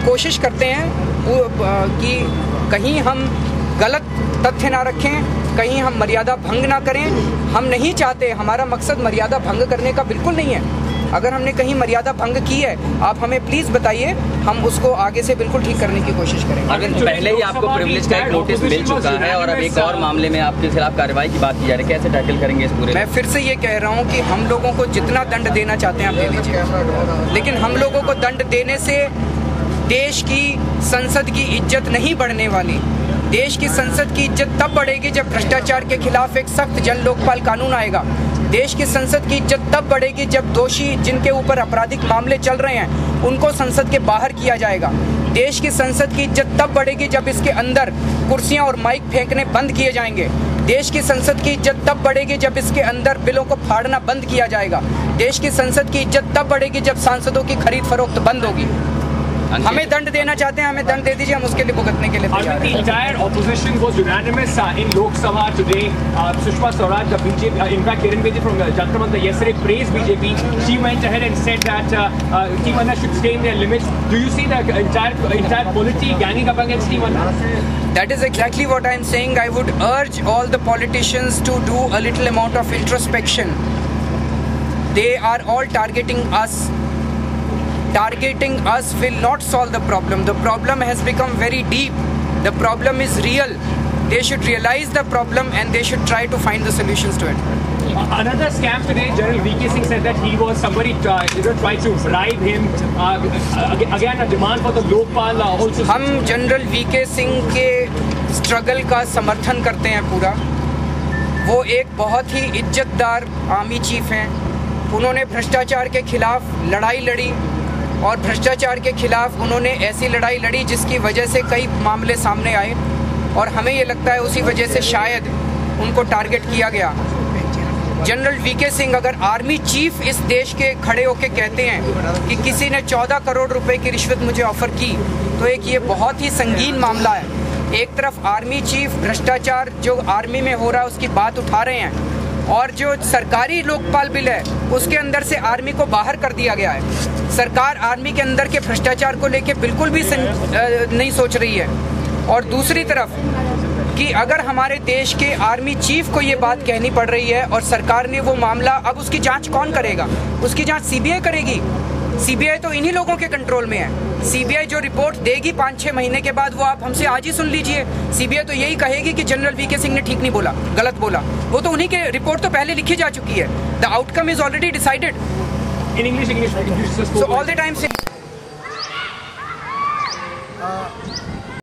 कोशिश करते हैं कि कहीं हम गलत तथ्य ना रखें, कहीं हम मर्यादा भंग ना करें। हम नहीं चाहते, हमारा मकसद मर्यादा भंग करने का बिल्कुल नहीं है। अगर हमने कहीं मर्यादा भंग की है, आप हमें प्लीज़ बताइए, हम उसको आगे से बिल्कुल ठीक करने की कोशिश करेंगे। अगर पहले ही आपको प्रिविलेज का एक नोटिस मिल चुका है और अब एक और मामले में आपके खिलाफ कार्रवाई की बात की जा रही है, कैसे टैकल करेंगे इस पूरे? मैं फिर से ये कह रहा हूँ कि हम लोगों को जितना दंड देना चाहते हैं आप दे दीजिए, लेकिन हम लोगों को दंड देने से देश की संसद की इज्जत नहीं बढ़ने वाली। देश की संसद की इज्जत तब बढ़ेगी जब भ्रष्टाचार के खिलाफ एक सख्त जन लोकपाल कानून आएगा। देश की संसद की इज्जत तब बढ़ेगी जब दोषी जिनके ऊपर आपराधिक मामले चल रहे हैं उनको संसद के बाहर किया जाएगा। देश की संसद की इज्जत तब बढ़ेगी जब इसके अंदर कुर्सियां और माइक फेंकने बंद किए जाएंगे। देश की संसद की इज्जत तब बढ़ेगी जब इसके अंदर बिलों को फाड़ना बंद किया जाएगा। देश की संसद की इज्जत तब बढ़ेगी जब सांसदों की खरीद फरोख्त बंद होगी। हमें दंड देना चाहते हैं, हमें दंड दे दीजिए, हम उसके लिए भुगतने के लिए तैयार हैं। The entire opposition was unanimous in Lok Sabha today. Sushma Swaraj, the BJP, in fact, Kiran Bedi from Jantar Mantar yesterday praised BJP. She went ahead and said that Team Anna should stay in their limits. Do you see the entire polity ganging up against Team Anna? That is exactly what I am saying. I would urge all the politicians to do a little amount of introspection. They are all targeting us. Targeting us will not solve the problem. The problem has become very deep. The problem is real. They should realize the problem and they should try to find the solutions to it. Another scam today, General VK Singh said that he was somebody tried to bribe him. Again, a demand for the Lokpal also. हम general VK Singh के struggle का समर्थन करते हैं पूरा। वो एक बहुत ही इज्जतदार आर्मी चीफ हैं। उन्होंने भ्रष्टाचार के खिलाफ लड़ाई लड़ी और भ्रष्टाचार के खिलाफ उन्होंने ऐसी लड़ाई लड़ी जिसकी वजह से कई मामले सामने आए और हमें ये लगता है उसी वजह से शायद उनको टारगेट किया गया। जनरल VK सिंह अगर आर्मी चीफ इस देश के खड़े होकर कहते हैं कि किसी ने 14 करोड़ रुपए की रिश्वत मुझे ऑफर की, तो एक ये बहुत ही संगीन मामला है। एक तरफ आर्मी चीफ भ्रष्टाचार जो आर्मी में हो रहा है उसकी बात उठा रहे हैं और जो सरकारी लोकपाल बिल है उसके अंदर से आर्मी को बाहर कर दिया गया है। सरकार आर्मी के अंदर के भ्रष्टाचार को लेके बिल्कुल भी नहीं सोच रही है। और दूसरी तरफ कि अगर हमारे देश के आर्मी चीफ को ये बात कहनी पड़ रही है और सरकार ने वो मामला, अब उसकी जांच कौन करेगा? उसकी जांच CBI करेगी। CBI तो इन्हीं लोगों के कंट्रोल में है। CBI जो रिपोर्ट देगी 5-6 महीने के बाद, वो आप हमसे आज ही सुन लीजिए। CBI तो यही कहेगी कि जनरल VK सिंह ने ठीक नहीं बोला, गलत बोला। वो तो उन्हीं के रिपोर्ट तो पहले लिखी जा चुकी है। The outcome is already decided. In English. So all the time say